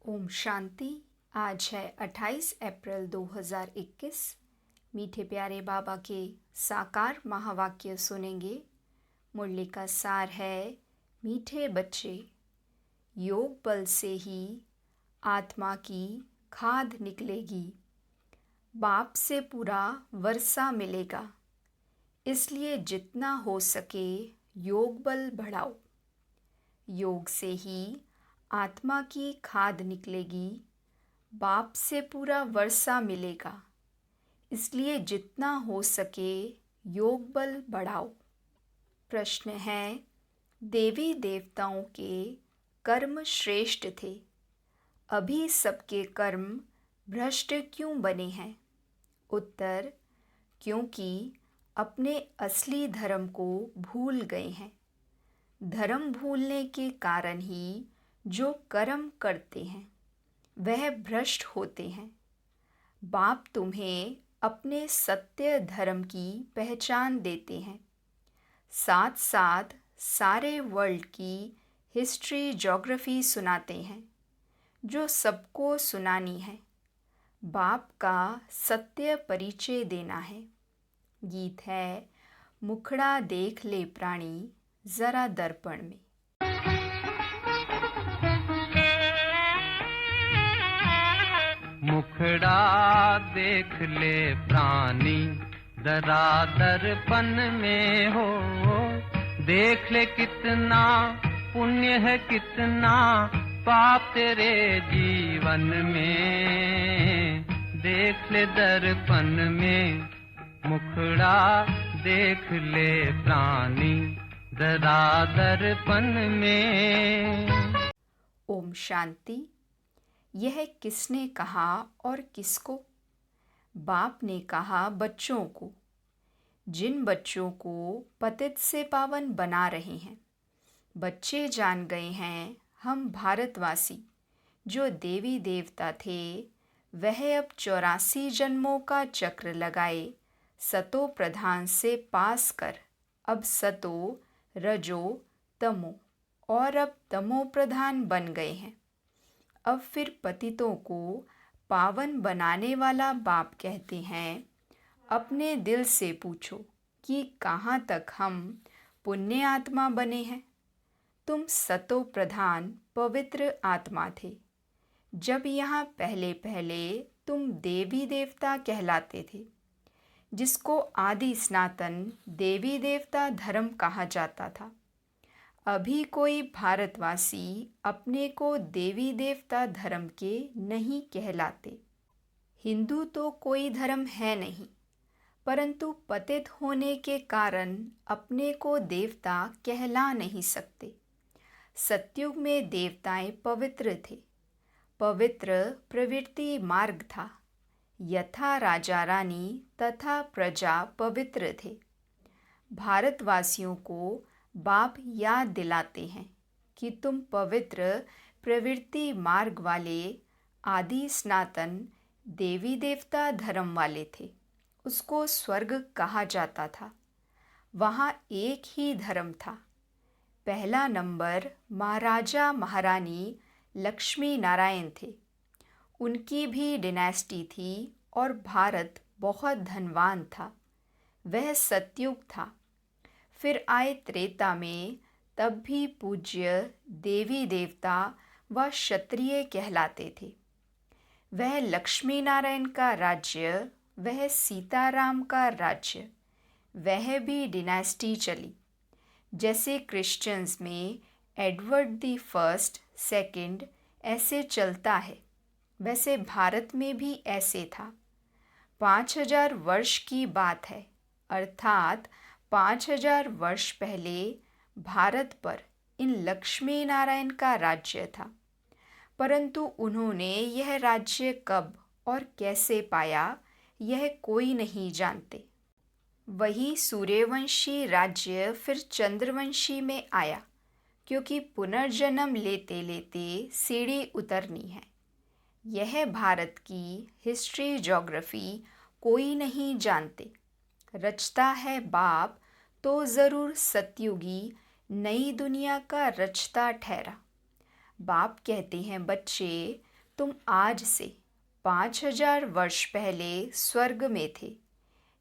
ओम शांति। आज है 28 अप्रैल 2021। मीठे प्यारे बाबा के साकार महावाक्य सुनेंगे। मुरली का सार है, मीठे बच्चे, योग बल से ही आत्मा की खाद निकलेगी, बाप से पूरा वर्षा मिलेगा, इसलिए जितना हो सके योग बल बढ़ाओ। योग से ही आत्मा की खाद निकलेगी, बाप से पूरा वर्षा मिलेगा, इसलिए जितना हो सके योग बल बढ़ाओ। प्रश्न है, देवी देवताओं के कर्म श्रेष्ठ थे, अभी सबके कर्म भ्रष्ट क्यों बने हैं? उत्तर, क्योंकि अपने असली धर्म को भूल गए हैं। धर्म भूलने के कारण ही जो कर्म करते हैं वह भ्रष्ट होते हैं। बाप तुम्हें अपने सत्य धर्म की पहचान देते हैं, साथ साथ सारे वर्ल्ड की हिस्ट्री ज्योग्राफी सुनाते हैं जो सबको सुनानी है। बाप का सत्य परिचय देना है। गीत है, मुखड़ा देख ले प्राणी जरा दर्पण में। मुखड़ा देख ले प्राणी जरा दर्पण में हो, देख ले कितना पुण्य है कितना पाप तेरे जीवन में, देख ले दर्पण में। मुखड़ा देख ले प्राणी जरा दर्पण में। ओम शांति। यह किसने कहा और किसको? बाप ने कहा बच्चों को, जिन बच्चों को पतित से पावन बना रहे हैं। बच्चे जान गए हैं हम भारतवासी जो देवी देवता थे, वह अब 84 जन्मों का चक्र लगाए सतो प्रधान से पास कर अब सतो रजो तमो और अब तमो प्रधान बन गए हैं। अब फिर पतितों को पावन बनाने वाला बाप कहते हैं, अपने दिल से पूछो कि कहाँ तक हम पुण्य आत्मा बने हैं। तुम सतो प्रधान पवित्र आत्मा थे, जब यहाँ पहले पहले तुम देवी देवता कहलाते थे, जिसको आदि सनातन देवी देवता धर्म कहा जाता था। अभी कोई भारतवासी अपने को देवी देवता धर्म के नहीं कहलाते। हिंदू तो कोई धर्म है नहीं, परंतु पतित होने के कारण अपने को देवता कहला नहीं सकते। सतयुग में देवताएं पवित्र थे, पवित्र प्रवृत्ति मार्ग था, यथा राजा रानी तथा प्रजा पवित्र थे। भारतवासियों को बाप याद दिलाते हैं कि तुम पवित्र प्रवृत्ति मार्ग वाले आदि सनातन देवी देवता धर्म वाले थे। उसको स्वर्ग कहा जाता था। वहाँ एक ही धर्म था। पहला नंबर महाराजा महारानी लक्ष्मी नारायण थे। उनकी भी डिनेस्टी थी और भारत बहुत धनवान था। वह सतयुग था। फिर आए त्रेता में, तब भी पूज्य देवी देवता व क्षत्रिय कहलाते थे। वह लक्ष्मी नारायण का राज्य, वह सीताराम का राज्य, वह भी डिनेस्टी चली। जैसे क्रिश्चियंस में एडवर्ड द फर्स्ट, सेकंड ऐसे चलता है, वैसे भारत में भी ऐसे था। 5000 वर्ष की बात है, अर्थात 5000 वर्ष पहले भारत पर इन लक्ष्मी नारायण का राज्य था, परंतु उन्होंने यह राज्य कब और कैसे पाया यह कोई नहीं जानते। वही सूर्यवंशी राज्य फिर चंद्रवंशी में आया, क्योंकि पुनर्जन्म लेते लेते सीढ़ी उतरनी है। यह भारत की हिस्ट्री ज्योग्राफी कोई नहीं जानते। रचता है बाप तो ज़रूर सतयुगी नई दुनिया का रचता ठहरा। बाप कहते हैं बच्चे, तुम आज से 5000 वर्ष पहले स्वर्ग में थे।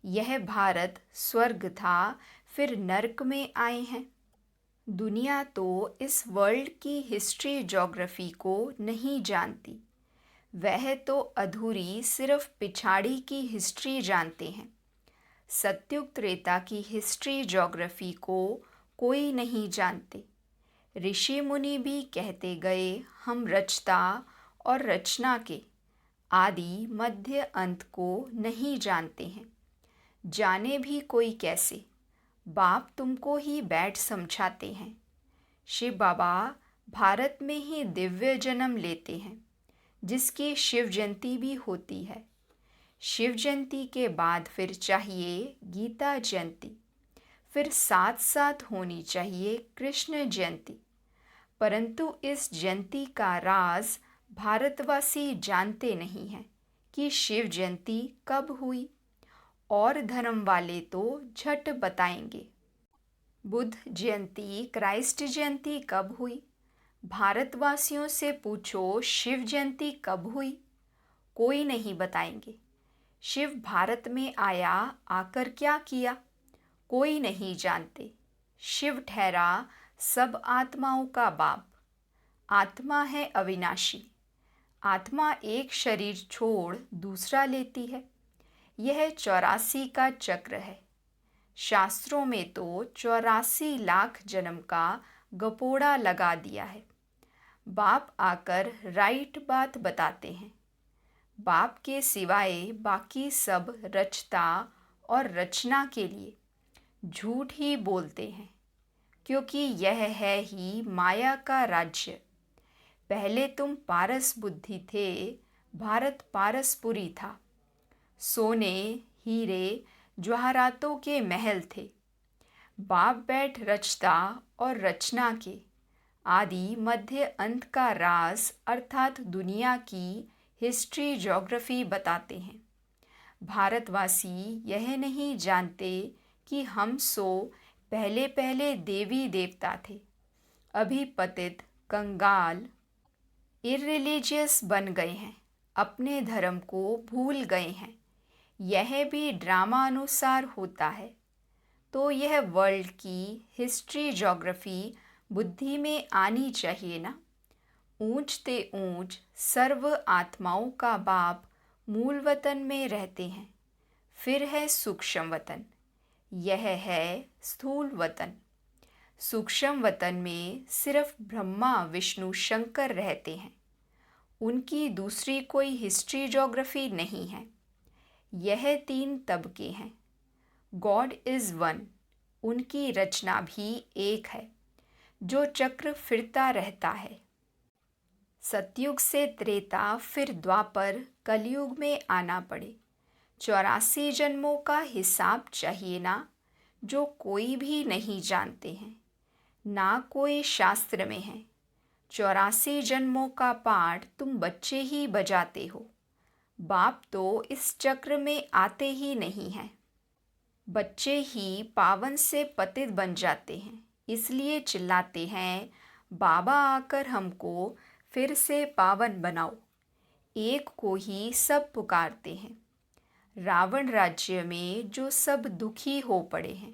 यह भारत स्वर्ग था, फिर नर्क में आए हैं। दुनिया तो इस वर्ल्ड की हिस्ट्री ज्योग्राफी को नहीं जानती। वह तो अधूरी सिर्फ पिछाड़ी की हिस्ट्री जानते हैं। सत्युग त्रेता की हिस्ट्री ज्योग्राफी को कोई नहीं जानते। ऋषि मुनि भी कहते गए, हम रचता और रचना के आदि मध्य अंत को नहीं जानते हैं। जाने भी कोई कैसे, बाप तुमको ही बैठ समझाते हैं। शिव बाबा भारत में ही दिव्य जन्म लेते हैं, जिसकी शिव जयंती भी होती है। शिव जयंती के बाद फिर चाहिए गीता जयंती, फिर साथ साथ होनी चाहिए कृष्ण जयंती। परंतु इस जयंती का राज भारतवासी जानते नहीं हैं कि शिव जयंती कब हुई, और धर्म वाले तो झट बताएंगे। बुद्ध जयंती, क्राइस्ट जयंती कब हुई? भारतवासियों से पूछो शिव जयंती कब हुई, कोई नहीं बताएंगे। शिव भारत में आया, आकर क्या किया, कोई नहीं जानते। शिव ठहरा सब आत्माओं का बाप। आत्मा है अविनाशी। आत्मा एक शरीर छोड़ दूसरा लेती है। यह 84 का चक्र है। शास्त्रों में तो 84 लाख जन्म का गपोड़ा लगा दिया है। बाप आकर राइट बात बताते हैं। बाप के सिवाय बाकी सब रचता और रचना के लिए झूठ ही बोलते हैं, क्योंकि यह है ही माया का राज्य। पहले तुम पारस बुद्धि थे, भारत पारसपुरी था। सोने, हीरे, जवाहरातों के महल थे। बाप बैठ रचता और रचना के आदि मध्य अंत का राज अर्थात दुनिया की हिस्ट्री ज्योग्राफी बताते हैं। भारतवासी यह नहीं जानते कि हम सो पहले पहले देवी देवता थे, अभी पतित, कंगाल, इररिलीजियस बन गए हैं, अपने धर्म को भूल गए हैं। यह भी ड्रामा अनुसार होता है। तो यह वर्ल्ड की हिस्ट्री ज्योग्राफी बुद्धि में आनी चाहिए ना। ऊंच ते ऊंच सर्व आत्माओं का बाप मूल वतन में रहते हैं। फिर है सूक्ष्म वतन, यह है स्थूल वतन। सूक्ष्म वतन में सिर्फ ब्रह्मा, विष्णु, शंकर रहते हैं। उनकी दूसरी कोई हिस्ट्री ज्योग्राफी नहीं है। यह 3 तबके हैं। गॉड इज़ वन, उनकी रचना भी एक है, जो चक्र फिरता रहता है। सतयुग से त्रेता, फिर द्वापर, कलयुग में आना पड़े। 84 जन्मों का हिसाब चाहिए ना, जो कोई भी नहीं जानते हैं, ना कोई शास्त्र में है। 84 जन्मों का पाठ तुम बच्चे ही बजाते हो। बाप तो इस चक्र में आते ही नहीं हैं। बच्चे ही पावन से पतित बन जाते हैं, इसलिए चिल्लाते हैं, बाबा आकर हमको फिर से पावन बनाओ। एक को ही सब पुकारते हैं। रावण राज्य में जो सब दुखी हो पड़े हैं,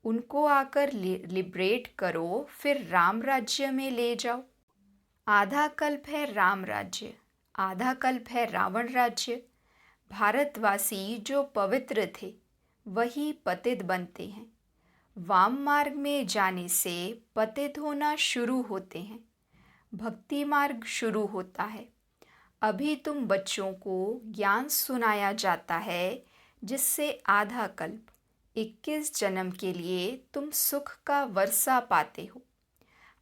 उनको आकर लिबरेट करो, फिर राम राज्य में ले जाओ। आधा कल्प है राम राज्य, आधा कल्प है रावण राज्य। भारतवासी जो पवित्र थे, वही पतित बनते हैं। वाम मार्ग में जाने से पतित होना शुरू होते हैं। भक्ति मार्ग शुरू होता है। अभी तुम बच्चों को ज्ञान सुनाया जाता है, जिससे आधा कल्प 21 जन्म के लिए तुम सुख का वर्षा पाते हो।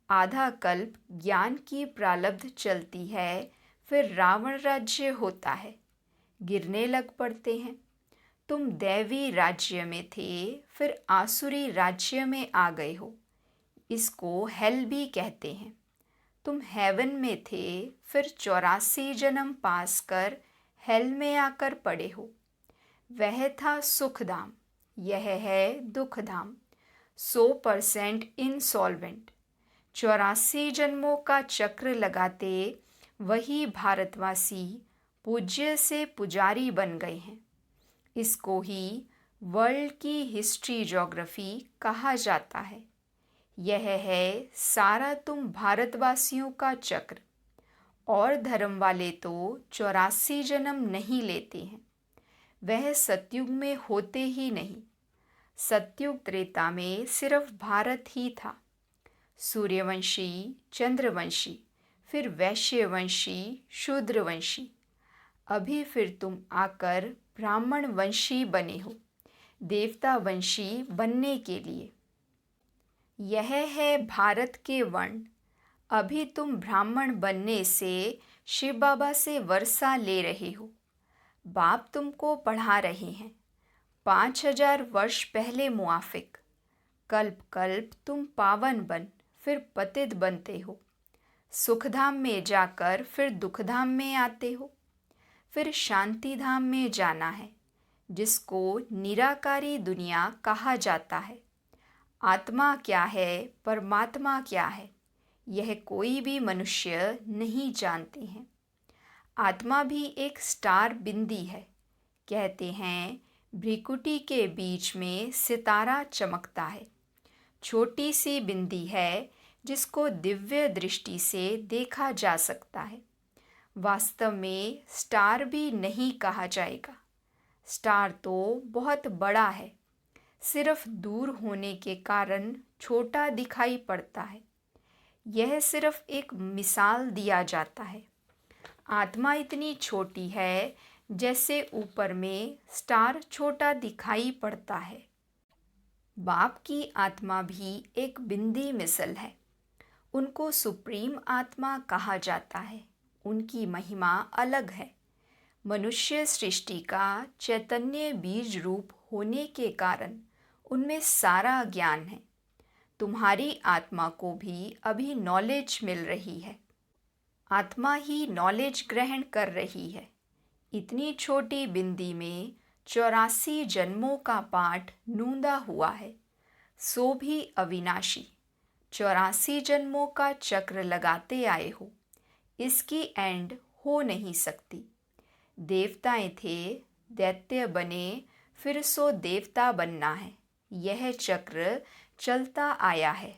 आधा कल्प ज्ञान की प्रारब्ध चलती है, फिर रावण राज्य होता है, गिरने लग पड़ते हैं। तुम दैवी राज्य में थे, फिर आसुरी राज्य में आ गए हो। इसको हेल भी कहते हैं। तुम हेवन में थे, फिर 84 जन्म पास कर हेल में आकर पड़े हो। वह था सुखधाम, यह है दुखधाम। 100% इंसॉल्वेंट। 84 जन्मों का चक्र लगाते वही भारतवासी पूज्य से पुजारी बन गए हैं। इसको ही वर्ल्ड की हिस्ट्री ज्योग्राफी कहा जाता है। यह है सारा तुम भारतवासियों का चक्र। और धर्म वाले तो 84 जन्म नहीं लेते हैं, वह सतयुग में होते ही नहीं। सतयुग त्रेता में सिर्फ भारत ही था। सूर्यवंशी, चंद्रवंशी, फिर वैश्यवंशी, शूद्रवंशी। अभी फिर तुम आकर ब्राह्मण वंशी बने हो, देवता वंशी बनने के लिए। यह है भारत के वर्ण। अभी तुम ब्राह्मण बनने से शिव बाबा से वर्षा ले रहे हो। बाप तुमको पढ़ा रहे हैं 5000 वर्ष पहले मुआफिक। कल्प कल्प तुम पावन बन फिर पतित बनते हो। सुखधाम में जाकर फिर दुखधाम में आते हो। फिर शांति धाम में जाना है, जिसको निराकारी दुनिया कहा जाता है। आत्मा क्या है, परमात्मा क्या है, यह कोई भी मनुष्य नहीं जानते हैं। आत्मा भी एक स्टार बिंदी है। कहते हैं भ्रिकुटी के बीच में सितारा चमकता है। छोटी सी बिंदी है जिसको दिव्य दृष्टि से देखा जा सकता है। वास्तव में स्टार भी नहीं कहा जाएगा। स्टार तो बहुत बड़ा है, सिर्फ दूर होने के कारण छोटा दिखाई पड़ता है। यह सिर्फ एक मिसाल दिया जाता है। आत्मा इतनी छोटी है जैसे ऊपर में स्टार छोटा दिखाई पड़ता है। बाप की आत्मा भी एक बिंदी मिसल है। उनको सुप्रीम आत्मा कहा जाता है। उनकी महिमा अलग है। मनुष्य सृष्टि का चैतन्य बीज रूप होने के कारण उनमें सारा ज्ञान है। तुम्हारी आत्मा को भी अभी नॉलेज मिल रही है। आत्मा ही नॉलेज ग्रहण कर रही है। इतनी छोटी बिंदी में 84 जन्मों का पाठ नूंदा हुआ है, सो भी अविनाशी। 84 जन्मों का चक्र लगाते आए हो, इसकी एंड हो नहीं सकती। देवताएं थे, दैत्य बने, फिर सो देवता बनना है। यह चक्र चलता आया है।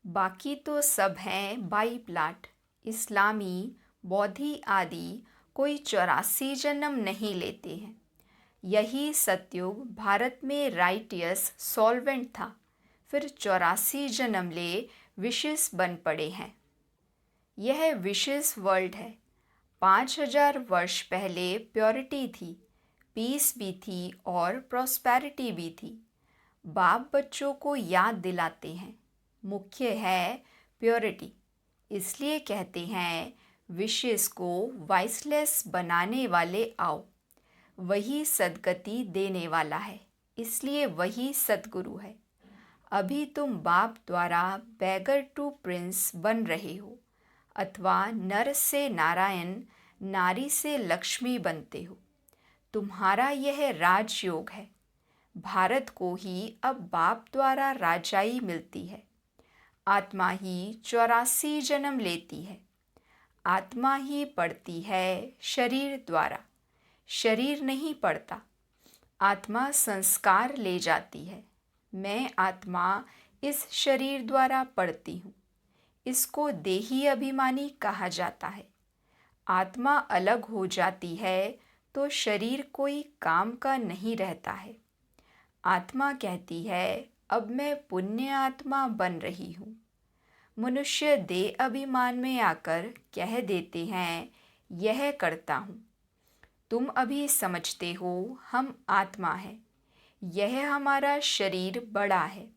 बाकी तो सब हैं बाई प्लाट। इस्लामी, बौद्धि आदि कोई 84 जन्म नहीं लेते हैं। यही सतयुग भारत में राइटियस सॉल्वेंट था, फिर 84 जन्म ले विशेष बन पड़े हैं। यह विशेष वर्ल्ड है। 5000 वर्ष पहले प्योरिटी थी, पीस भी थी और प्रॉस्पेरिटी भी थी। बाप बच्चों को याद दिलाते हैं, मुख्य है प्योरिटी। इसलिए कहते हैं विशेष को वाइसलेस बनाने वाले आओ। वही सद्गति देने वाला है, इसलिए वही सद्गुरु है। अभी तुम बाप द्वारा बैगर टू प्रिंस बन रहे हो, अथवा नर से नारायण, नारी से लक्ष्मी बनते हो। तुम्हारा यह राजयोग है। भारत को ही अब बाप द्वारा राजाई मिलती है। आत्मा ही 84 जन्म लेती है। आत्मा ही पढ़ती है शरीर द्वारा, शरीर नहीं पढ़ता। आत्मा संस्कार ले जाती है। मैं आत्मा इस शरीर द्वारा पढ़ती हूँ। इसको देही अभिमानी कहा जाता है। आत्मा अलग हो जाती है तो शरीर कोई काम का नहीं रहता है। आत्मा कहती है अब मैं पुण्य आत्मा बन रही हूँ। मनुष्य देह अभिमान में आकर कह देते हैं यह करता हूँ। तुम अभी समझते हो हम आत्मा है, यह हमारा शरीर बड़ा है।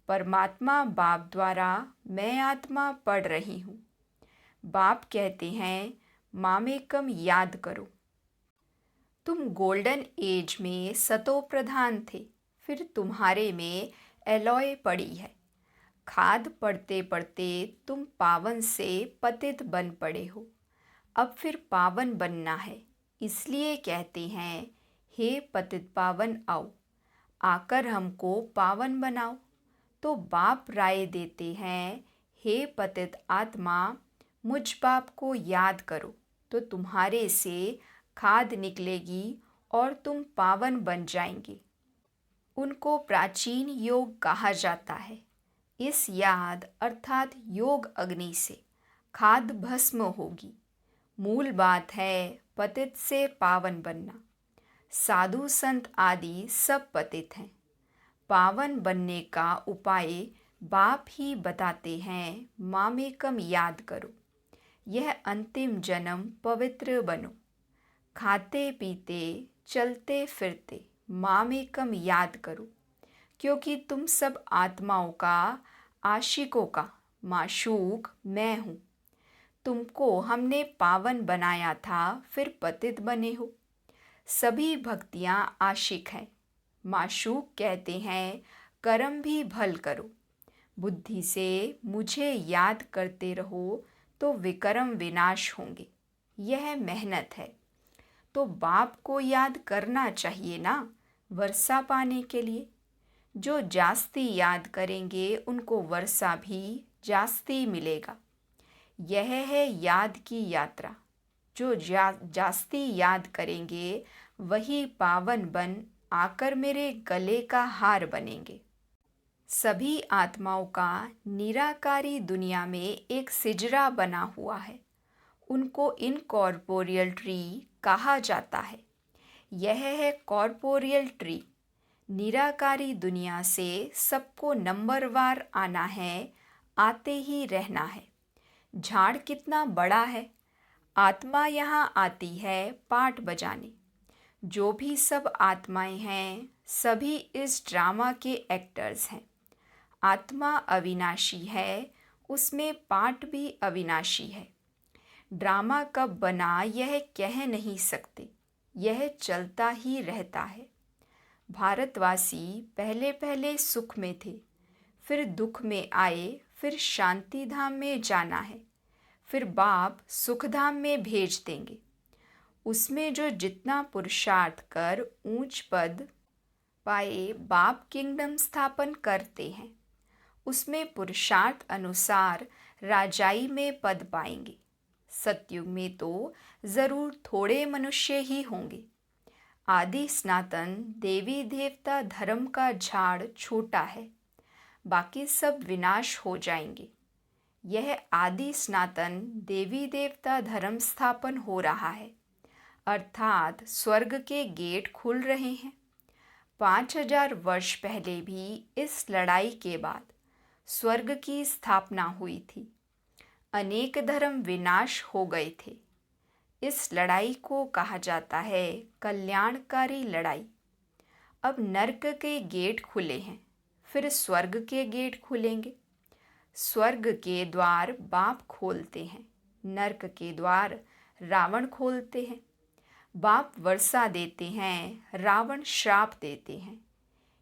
परमात्मा बाप द्वारा मैं आत्मा पढ़ रही हूँ। बाप कहते हैं मामेकम याद करो। तुम गोल्डन एज में सतो प्रधान थे, फिर तुम्हारे में एलॉय पड़ी है। खाद पढ़ते पढ़ते तुम पावन से पतित बन पड़े हो। अब फिर पावन बनना है, इसलिए कहते हैं हे पतित पावन आओ, आकर हमको पावन बनाओ। तो बाप राय देते हैं हे पतित आत्मा, मुझ बाप को याद करो तो तुम्हारे से खाद निकलेगी और तुम पावन बन जाएंगे। उनको प्राचीन योग कहा जाता है। इस याद अर्थात योग अग्नि से खाद भस्म होगी। मूल बात है पतित से पावन बनना। साधु संत आदि सब पतित हैं। पावन बनने का उपाय बाप ही बताते हैं। मामेकम याद करो, यह अंतिम जन्म पवित्र बनो। खाते पीते चलते फिरते मामेकम याद करो, क्योंकि तुम सब आत्माओं का आशिकों का माशूक मैं हूँ। तुमको हमने पावन बनाया था, फिर पतित बने हो। सभी भक्तियाँ आशिक हैं। माशूक कहते हैं कर्म भी भल करो। बुद्धि से मुझे याद करते रहो तो विकर्म विनाश होंगे। यह मेहनत है। तो बाप को याद करना चाहिए ना, वर्षा पाने के लिए। जो जास्ती याद करेंगे उनको वर्षा भी जास्ती मिलेगा। यह है याद की यात्रा। जो जास्ती याद करेंगे वही पावन बन आकर मेरे गले का हार बनेंगे। सभी आत्माओं का निराकारी दुनिया में एक सिजरा बना हुआ है। उनको इनकॉर्पोरियल ट्री कहा जाता है। यह है कॉर्पोरियल ट्री। निराकारी दुनिया से सबको नंबरवार आना है, आते ही रहना है। झाड़ कितना बड़ा है। आत्मा यहाँ आती है पाठ बजाने। जो भी सब आत्माएं हैं सभी इस ड्रामा के एक्टर्स हैं। आत्मा अविनाशी है, उसमें पाठ भी अविनाशी है। ड्रामा कब बना यह कह नहीं सकते, यह चलता ही रहता है। भारतवासी पहले पहले सुख में थे, फिर दुख में आए, फिर शांति धाम में जाना है, फिर बाप सुखधाम में भेज देंगे। उसमें जो जितना पुरुषार्थ कर ऊंच पद पाए बाप किंगडम स्थापन करते हैं, उसमें पुरुषार्थ अनुसार राजाई में पद पाएंगे। सतयुग में तो जरूर थोड़े मनुष्य ही होंगे। आदि सनातन देवी देवता धर्म का झाड़ छोटा है, बाकी सब विनाश हो जाएंगे। यह आदि सनातन देवी देवता धर्म स्थापन हो रहा है, अर्थात स्वर्ग के गेट खुल रहे हैं। 5000 वर्ष पहले भी इस लड़ाई के बाद स्वर्ग की स्थापना हुई थी। अनेक धर्म विनाश हो गए थे। इस लड़ाई को कहा जाता है कल्याणकारी लड़ाई। अब नर्क के गेट खुले हैं, फिर स्वर्ग के गेट खुलेंगे। स्वर्ग के द्वार बाप खोलते हैं, नर्क के द्वार रावण खोलते हैं। बाप वर्षा देते हैं, रावण श्राप देते हैं।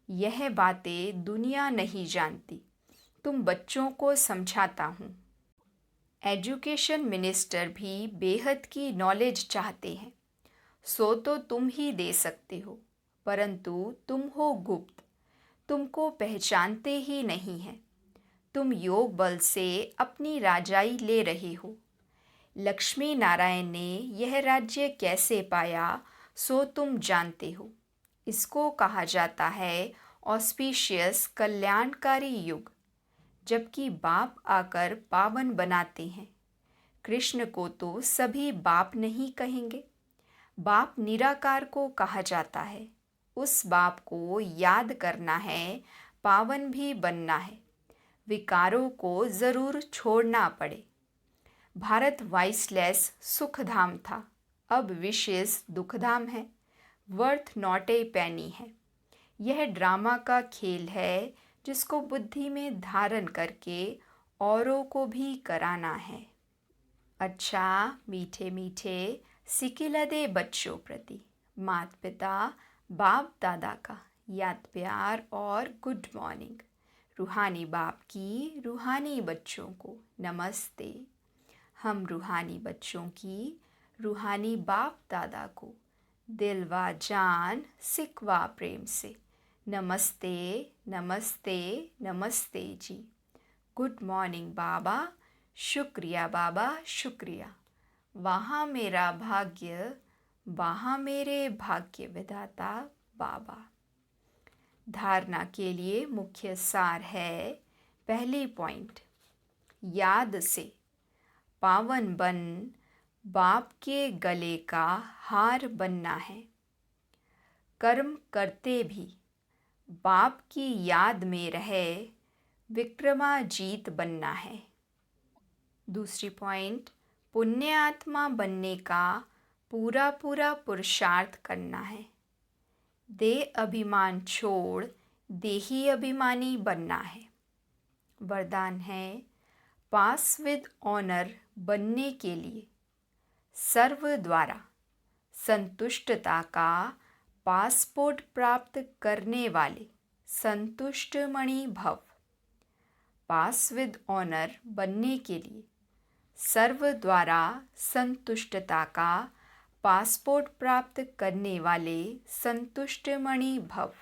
यह बातें दुनिया नहीं जानती, तुम बच्चों को समझाता हूँ। एजुकेशन मिनिस्टर भी बेहद की नॉलेज चाहते हैं, सो तो तुम ही दे सकते हो, परंतु तुम हो गुप्त, तुमको पहचानते ही नहीं हैं। तुम योग बल से अपनी राजाई ले रहे हो। लक्ष्मी नारायण ने यह राज्य कैसे पाया सो तुम जानते हो। इसको कहा जाता है ऑस्पिशियस कल्याणकारी युग, जबकि बाप आकर पावन बनाते हैं। कृष्ण को तो सभी बाप नहीं कहेंगे। बाप निराकार को कहा जाता है। उस बाप को याद करना है, पावन भी बनना है। विकारों को जरूर छोड़ना पड़े। भारत वाइसलेस सुखधाम था, अब विशेष दुखधाम है। वर्थ नॉट ए पेनी है। यह ड्रामा का खेल है जिसको बुद्धि में धारण करके औरों को भी कराना है। अच्छा मीठे मीठे सिकिलदे बच्चों प्रति माता पिता बाप दादा का याद प्यार और गुड मॉर्निंग। रूहानी बाप की रूहानी बच्चों को नमस्ते। हम रूहानी बच्चों की रूहानी बाप दादा को दिल व जान सिकवा प्रेम से नमस्ते नमस्ते नमस्ते जी। गुड मॉर्निंग बाबा, शुक्रिया बाबा शुक्रिया, वहाँ मेरा भाग्य, वहाँ मेरे भाग्य विधाता बाबा। धारणा के लिए मुख्य सार है। पहली पॉइंट, याद से पावन बन बाप के गले का हार बनना है। कर्म करते भी बाप की याद में रहे विक्रमाजीत बनना है। दूसरी पॉइंट, पुण्य आत्मा बनने का पूरा पुरुषार्थ करना है। देह अभिमान छोड़ देही अभिमानी बनना है। वरदान है, पास विद ऑनर बनने के लिए सर्व द्वारा संतुष्टता का पासपोर्ट प्राप्त करने वाले संतुष्ट मणि भव। पास विद ऑनर बनने के लिए सर्व द्वारा संतुष्टता का पासपोर्ट प्राप्त करने वाले संतुष्ट मणि भव।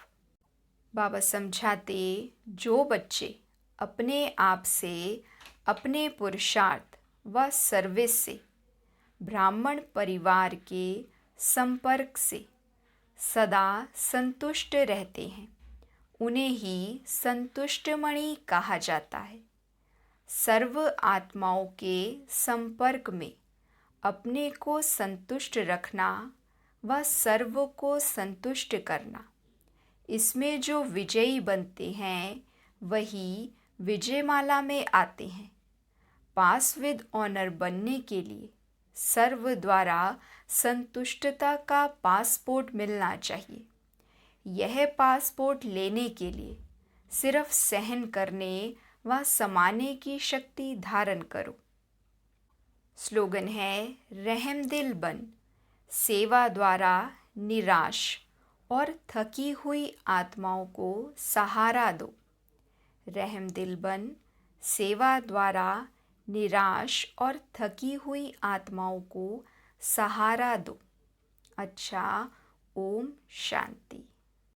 बाबा समझाते, जो बच्चे अपने आप से, अपने पुरुषार्थ व सर्विस से, ब्राह्मण परिवार के संपर्क से सदा संतुष्ट रहते हैं, उन्हें ही संतुष्ट मणि कहा जाता है। सर्व आत्माओं के संपर्क में अपने को संतुष्ट रखना व सर्व को संतुष्ट करना, इसमें जो विजयी बनते हैं वही विजयमाला में आते हैं। पास विद ऑनर बनने के लिए सर्व द्वारा संतुष्टता का पासपोर्ट मिलना चाहिए। यह पासपोर्ट लेने के लिए सिर्फ सहन करने व समाने की शक्ति धारण करो। स्लोगन है, रहमदिल बन सेवा द्वारा निराश और थकी हुई आत्माओं को सहारा दो। रहमदिल बन सेवा द्वारा निराश और थकी हुई आत्माओं को सहारा दो। अच्छा, ओम शांति।